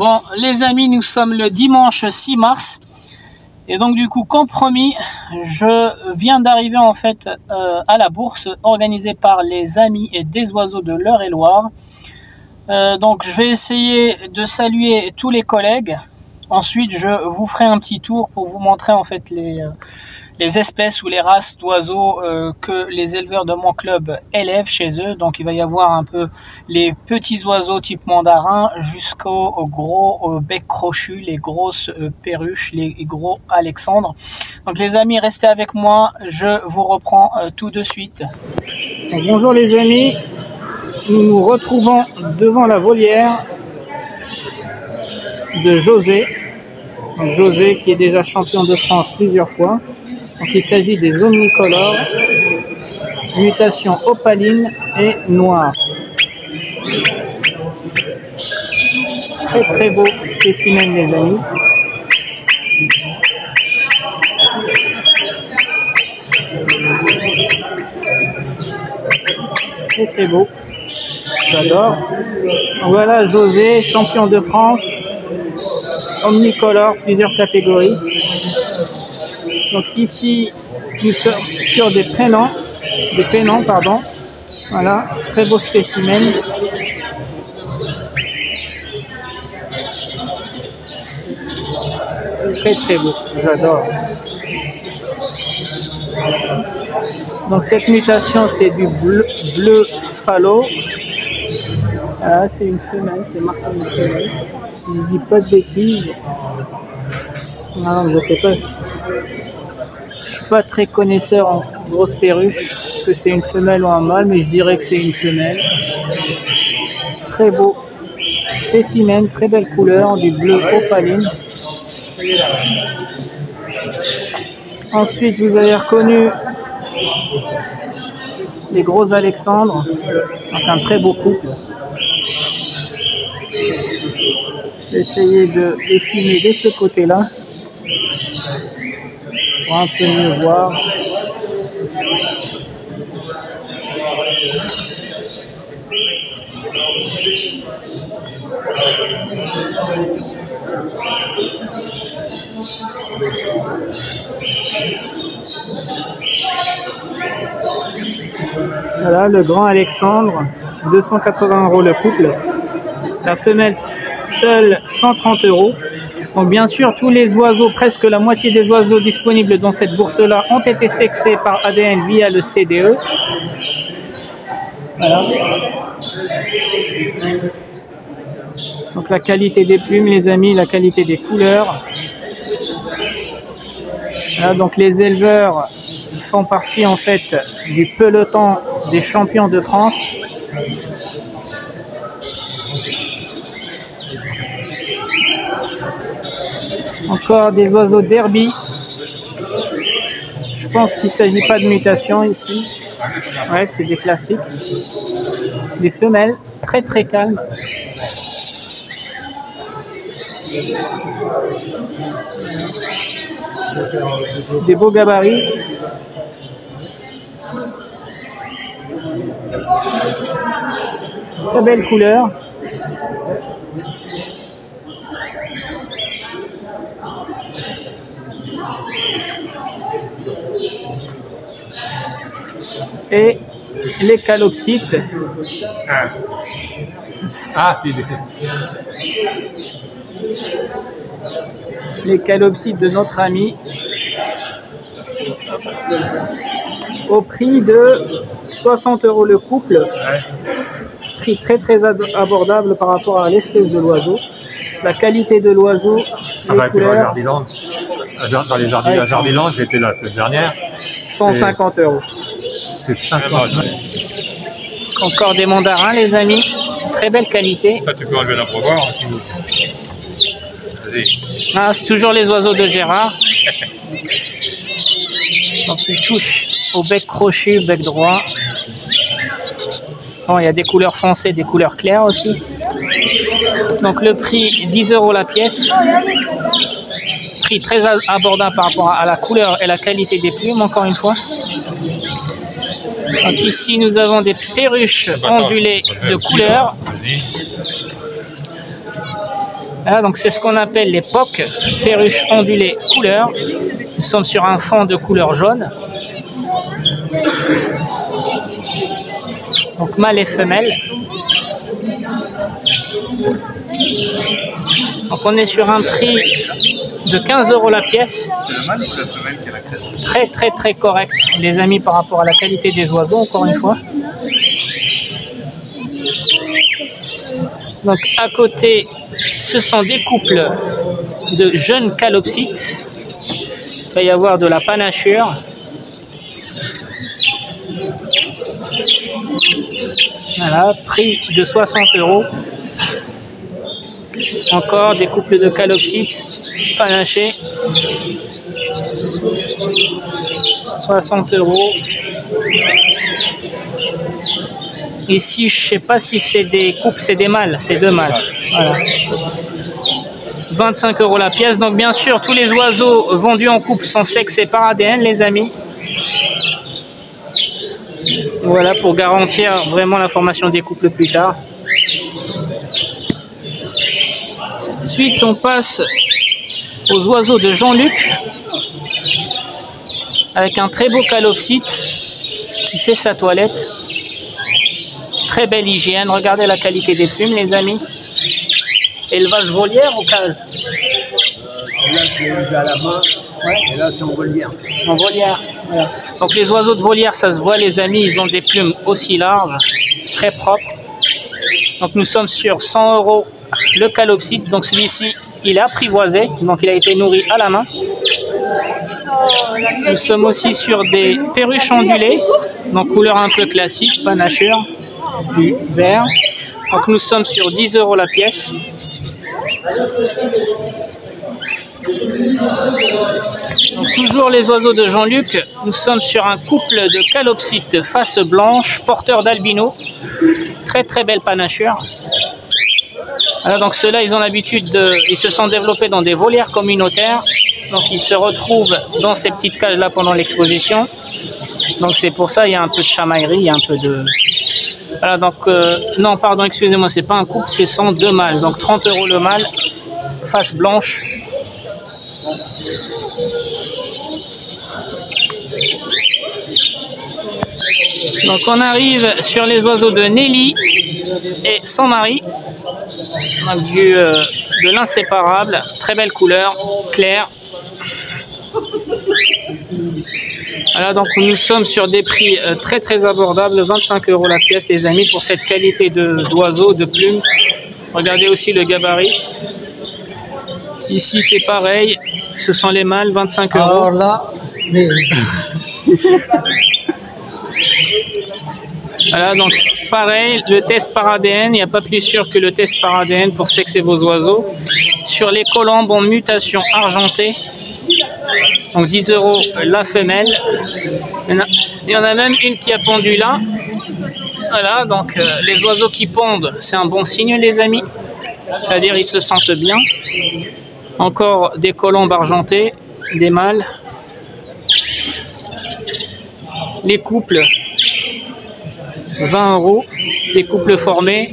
Bon, les amis, nous sommes le dimanche 6 mars. Et donc du coup, comme promis, je viens d'arriver en fait à la bourse organisée par les amis et des oiseaux de l'Eure-et-Loir. Donc je vais essayer de saluer tous les collègues. Ensuite, je vous ferai un petit tour pour vous montrer en fait les espèces ou les races d'oiseaux que les éleveurs de mon club élèvent chez eux. Donc il va y avoir un peu les petits oiseaux type mandarin jusqu'aux gros bec crochu, les grosses perruches, les gros alexandres. Donc les amis, restez avec moi, je vous reprends tout de suite. Donc, bonjour les amis, nous nous retrouvons devant la volière de José. Donc, José qui est déjà champion de France plusieurs fois. Donc il s'agit des omnicolores, mutation opaline et noire. Très très beau spécimen les amis. Très très beau. J'adore. Voilà José, champion de France, omnicolore, plusieurs catégories. Donc ici, nous sommes sur des pénants, pardon. Voilà, très beau spécimen. Très très beau, j'adore. Donc cette mutation, c'est du bleu phalo. Voilà, c'est une femelle, c'est marqué une femelle. Si je dis pas de bêtises, non, je sais pas. Je suis pas très connaisseur en grosses perruches, est-ce que c'est une femelle ou un mâle, mais je dirais que c'est une femelle. Très beau spécimen, très belle couleur, du bleu opaline. Ensuite, vous avez reconnu les gros alexandres, donc un très beau couple. Je vais essayer de les filmer de ce côté-là pour un peu mieux voir. Voilà le grand Alexandre, 280 € le couple. La femelle seule 130 €. Donc bien sûr, tous les oiseaux, presque la moitié des oiseaux disponibles dans cette bourse-là ont été sexés par ADN via le CDE. Voilà. Donc la qualité des plumes, les amis, la qualité des couleurs. Voilà, donc les éleveurs font partie en fait du peloton des champions de France. Encore des oiseaux derby. Je pense qu'il ne s'agit pas de mutation ici. Ouais, c'est des classiques. Des femelles très très calmes. Des beaux gabarits. Très belle couleur. Et les calopsites. Les calopsites de notre ami au prix de 60 € le couple. Prix très très abordable par rapport à l'espèce de l'oiseau. La qualité de l'oiseau, les couleurs. Dans les jardins à Jardiland, j'étais là la semaine dernière. 150 €. C'est 50 €. Encore des mandarins les amis, très belle qualité. Ça, tu peux enlever la provoir. Ah, c'est toujours les oiseaux de Gérard. Donc ils touchent au bec crochu, bec droit. Bon, il y a des couleurs foncées, des couleurs claires aussi. Donc le prix 10 € la pièce. Prix très abordable par rapport à la couleur et la qualité des plumes, encore une fois. Donc ici nous avons des perruches ondulées de couleur. Voilà, donc c'est ce qu'on appelle les POC, perruches ondulées couleur. Nous sommes sur un fond de couleur jaune. Donc mâle et femelle. Donc on est sur un prix de 15 € la pièce. Très correct, les amis, par rapport à la qualité des oiseaux, encore une fois. Donc à côté, ce sont des couples de jeunes calopsites. Il va y avoir de la panachure. Voilà, prix de 60 €. Encore des couples de calopsites panachés. 60 €. Ici, je ne sais pas si c'est des couples, c'est des mâles, c'est deux mâles. Voilà. 25 € la pièce. Donc bien sûr, tous les oiseaux vendus en couple sont sexés par ADN, les amis. Voilà, pour garantir vraiment la formation des couples plus tard. Ensuite, on passe aux oiseaux de Jean-Luc, avec un très beau calopsite qui fait sa toilette. Très belle hygiène. Regardez la qualité des plumes, les amis. Élevage volière ou cage? Là, c'est élevé à la main. Ouais. Et là, c'est en volière. En volière. Voilà. Donc les oiseaux de volière, ça se voit, les amis, ils ont des plumes aussi larges, très propres. Donc nous sommes sur 100 € le calopsite. Donc celui-ci, il est apprivoisé, donc il a été nourri à la main. Nous sommes aussi sur des perruches ondulées, donc couleur un peu classique, panachure, du vert. Donc nous sommes sur 10 € la pièce. Donc, toujours les oiseaux de Jean-Luc, nous sommes sur un couple de calopsites face blanche, porteurs d'albino. Très belle panachure. Voilà, donc ceux-là, ils ont l'habitude ils se sont développés dans des volières communautaires. Donc ils se retrouvent dans ces petites cages-là pendant l'exposition. Donc c'est pour ça il y a un peu de chamaillerie, il y a un peu de... Voilà, donc non, pardon, excusez-moi, c'est pas un couple, ce sont deux mâles. Donc 30 € le mâle, face blanche. Donc on arrive sur les oiseaux de Nelly et son mari, donc de l'inséparable, très belle couleur, claire. Voilà, donc nous sommes sur des prix très abordables, 25 € la pièce, les amis, pour cette qualité d'oiseaux, de plumes. Regardez aussi le gabarit. Ici c'est pareil, ce sont les mâles, 25 €. Alors là, c'est... Voilà, donc pareil, le test par ADN, il n'y a pas plus sûr que le test par ADN pour sexer vos oiseaux. Sur les colombes en mutation argentée, donc 10 € la femelle. Il y en a même une qui a pondu là. Voilà, donc les oiseaux qui pondent, c'est un bon signe, les amis. C'est-à-dire ils se sentent bien. Encore des colombes argentées, des mâles. Les couples, 20 €, des couples formés.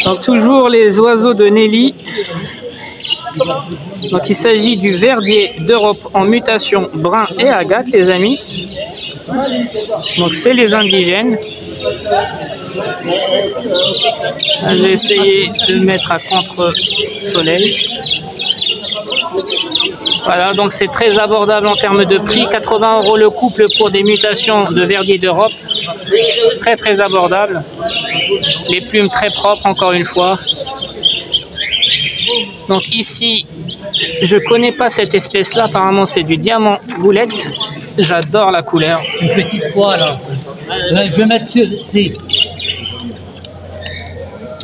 Donc toujours les oiseaux de Nelly. Donc il s'agit du verdier d'Europe en mutation brun et agate, les amis. Donc c'est les indigènes. Je vais essayer de le mettre à contre-soleil. Voilà, donc c'est très abordable en termes de prix. 80 € le couple pour des mutations de verdier d'Europe. Très abordable. Les plumes très propres, encore une fois. Donc ici, je connais pas cette espèce-là. Apparemment, c'est du diamant boulette. J'adore la couleur. Une petite poêle, là. Je vais mettre ceci.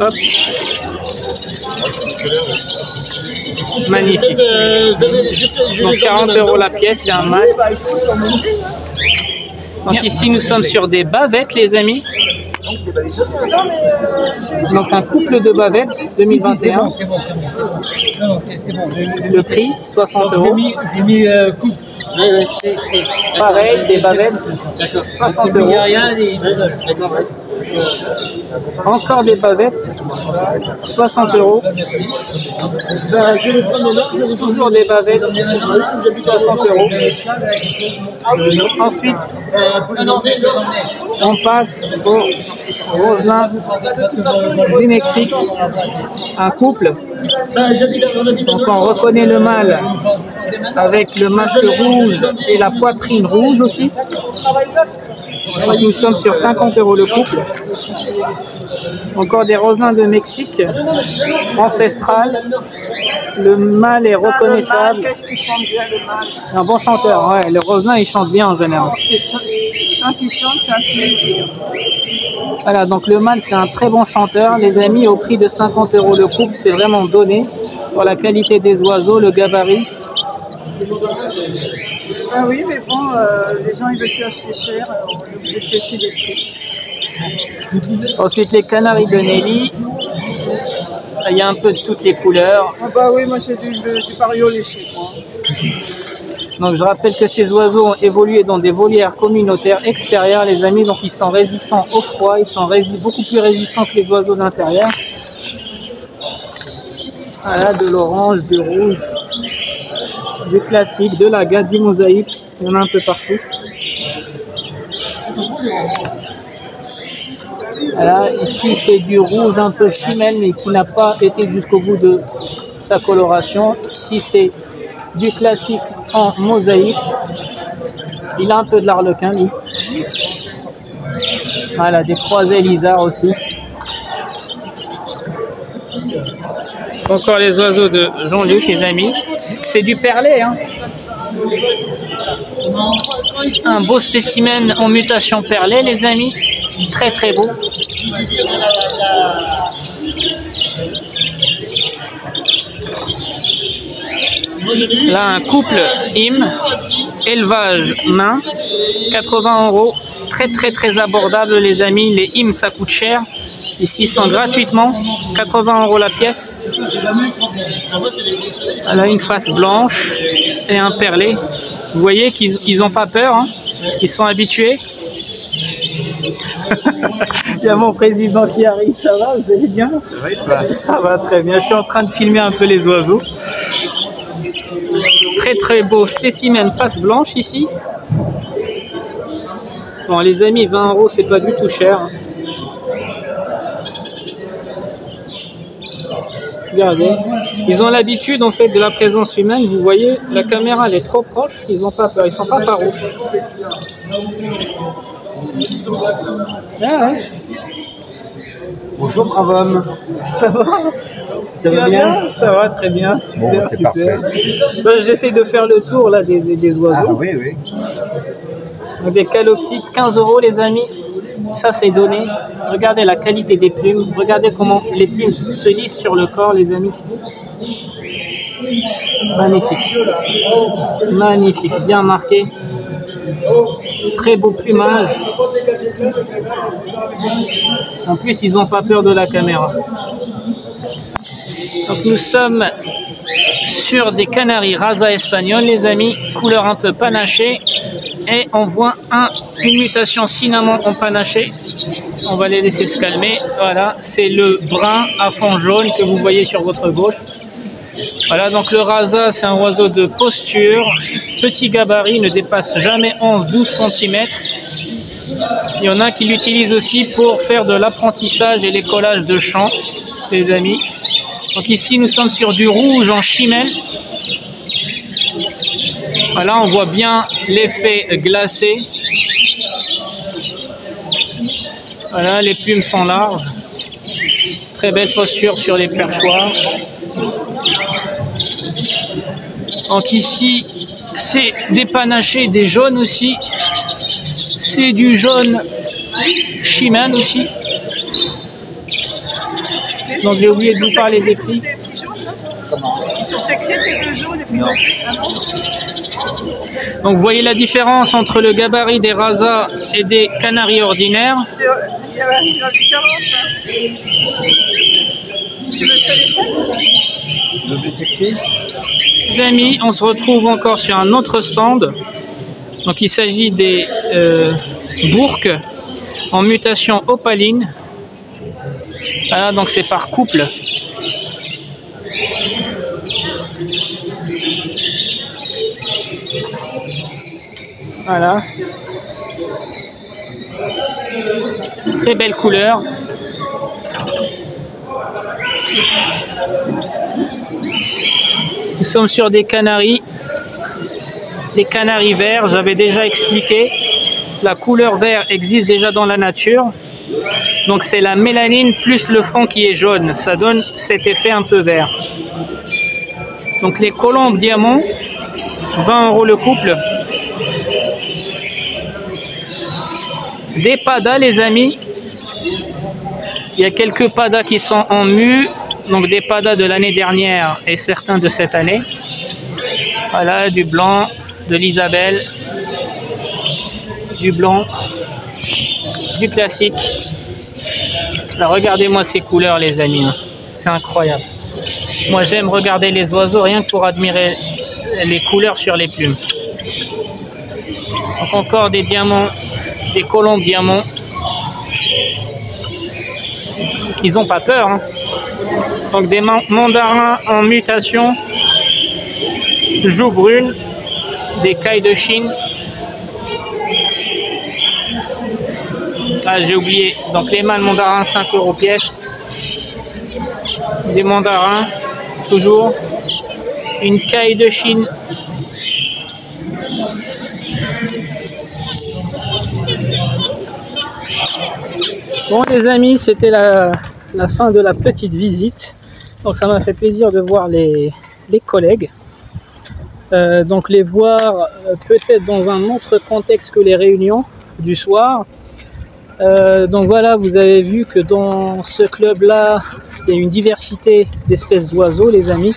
Hop. Magnifique. Donc 40 € la pièce, c'est un mâle. Donc ici, nous sommes sur des bavettes, les amis. Donc un couple de bavettes 2021. C'est bon. Non, c'est bon. Le prix 60 €. J'ai mis coupe. Pareil, des bavettes 60 €. Il n'y a rien. Encore des bavettes, 60 €. Toujours des bavettes, 60 €. Ensuite, on passe au roselin du Mexique, un couple. Donc on reconnaît le mâle avec le masque rouge et la poitrine rouge aussi. Donc nous sommes sur 50 € le couple. Encore des roselins de Mexique, ancestral. Le mâle est reconnaissable. Qu'est-ce qu'il chante bien le mâle? Un bon chanteur, ouais. Le roselin il chante bien en général. Quand il chante, c'est un plaisir. Voilà, donc le mâle c'est un très bon chanteur. Les amis, au prix de 50 € le couple, c'est vraiment donné pour la qualité des oiseaux, le gabarit. Ah oui, mais bon, les gens ils veulent plus acheter cher, alors on est obligé de pêcher des prix. Ensuite les canaris de Nelly. Il y a un peu de toutes les couleurs. Ah bah oui, moi j'ai du bariolé chez moi. Donc je rappelle que ces oiseaux ont évolué dans des volières communautaires extérieures, les amis, donc ils sont résistants au froid, ils sont beaucoup plus résistants que les oiseaux d'intérieur. Voilà, de l'orange, du rouge, du classique, de l'agate, du mosaïque, il y en a un peu partout. Voilà, ici c'est du rouge un peu chimène mais qui n'a pas été jusqu'au bout de sa coloration. Ici c'est du classique en mosaïque. Il a un peu de l'arlequin lui. Voilà, des croisés lizards aussi. Encore les oiseaux de Jean-Luc, les amis. C'est du perlé, hein. Un beau spécimen en mutation perlée, les amis. Très très beau. Là, un couple IM, élevage main, 80 €. Très très très abordable, les amis. Les IM, ça coûte cher. Ici, ils sont gratuitement, 80 € la pièce. Voilà, une face blanche et un perlé. Vous voyez qu'ils n'ont pas peur, hein. Ils sont habitués. Il y a mon président qui arrive, ça va, vous allez bien? Ça va très bien, je suis en train de filmer un peu les oiseaux. Très très beau spécimen face blanche ici. Bon les amis, 20 € c'est pas du tout cher. Regardez, ils ont l'habitude en fait de la présence humaine. Vous voyez, la caméra elle est trop proche, ils n'ont pas peur, ils sont pas farouches. Ah ouais. Bonjour, brave homme. Ça va? Ça va bien? Ça va très bien, super, Bon, c'est super. parfait. J'essaie de faire le tour là des oiseaux. Ah oui, oui. Donc, des calopsites, 15 € les amis. Ça c'est donné. Regardez la qualité des plumes. Regardez comment les plumes se lissent sur le corps, les amis. Magnifique. Magnifique, bien marqué. Très beau plumage. En plus, ils n'ont pas peur de la caméra. Donc nous sommes sur des canaris rasa espagnols, les amis, couleur un peu panachée. Et on voit une mutation cinnamon en panaché. On va les laisser se calmer. Voilà, c'est le brun à fond jaune que vous voyez sur votre gauche. Voilà, donc le rasa, c'est un oiseau de posture. Petit gabarit, ne dépasse jamais 11-12 cm. Il y en a qui l'utilisent aussi pour faire de l'apprentissage et les collages de chant, les amis. Donc ici, nous sommes sur du rouge en chimène. Voilà, on voit bien l'effet glacé. Voilà, les plumes sont larges. Très belle posture sur les perchoirs. Donc ici, c'est des panachés, des jaunes aussi. C'est du jaune chimène aussi. Donc j'ai oublié de vous parler des prix. Ils sont sexy, tes deux jaunes et puis Donc vous voyez la différence entre le gabarit des rasas et des canaris ordinaires. Il y a une différence. Tu veux faire les fêtes? Les amis, on se retrouve encore sur un autre stand. Donc il s'agit des bourques. en mutation opaline. Voilà, donc c'est par couple. Voilà. Très belle couleur. Nous sommes sur des canaris. Des canaris verts, j'avais déjà expliqué. La couleur vert existe déjà dans la nature. Donc c'est la mélanine plus le fond qui est jaune. Ça donne cet effet un peu vert. Donc les colombes diamants, 20 € le couple. Des padas les amis. Il y a quelques padas qui sont en mue. Donc des padas de l'année dernière et certains de cette année. Voilà, du blanc, de l'Isabelle, du blanc, du classique. Alors regardez-moi ces couleurs les amis, c'est incroyable. Moi j'aime regarder les oiseaux rien que pour admirer les couleurs sur les plumes. Donc encore des diamants, des colombes diamants. Ils n'ont pas peur. Hein. Donc des mandarins en mutation, joue brune, des cailles de Chine. Ah j'ai oublié, donc les mâles mandarins 5 € pièce. Des mandarins, toujours. Une caille de Chine. Bon les amis, c'était la fin de la petite visite. Donc ça m'a fait plaisir de voir les collègues. Donc les voir peut-être dans un autre contexte que les réunions du soir. Donc voilà, vous avez vu que dans ce club-là, il y a une diversité d'espèces d'oiseaux, les amis.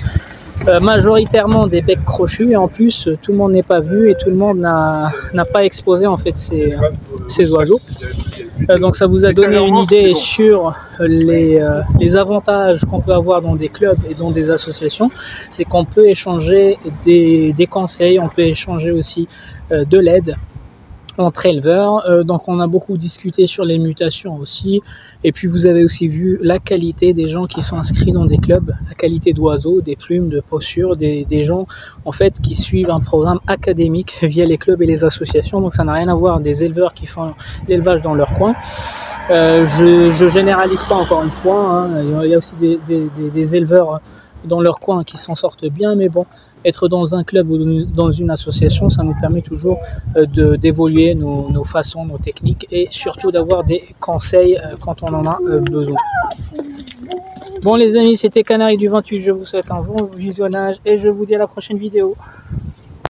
Majoritairement des becs crochus et en plus tout le monde n'est pas venu et tout le monde n'a pas exposé en fait ces oiseaux. Donc ça vous a donné une idée sur les avantages qu'on peut avoir dans des clubs et dans des associations. C'est qu'on peut échanger des conseils, on peut échanger aussi de l'aide entre éleveurs. Donc on a beaucoup discuté sur les mutations aussi, et puis vous avez aussi vu la qualité des gens qui sont inscrits dans des clubs, la qualité d'oiseaux, des plumes, de postures, des gens en fait qui suivent un programme académique via les clubs et les associations. Donc ça n'a rien à voir des éleveurs qui font l'élevage dans leur coin. Je généralise pas encore une fois, hein. Il y a aussi des éleveurs dans leur coin qui s'en sortent bien, mais bon, être dans un club ou dans une association, ça nous permet toujours d'évoluer nos façons, nos techniques et surtout d'avoir des conseils quand on en a besoin. Bon les amis, c'était Canaris du 28, je vous souhaite un bon visionnage et je vous dis à la prochaine vidéo.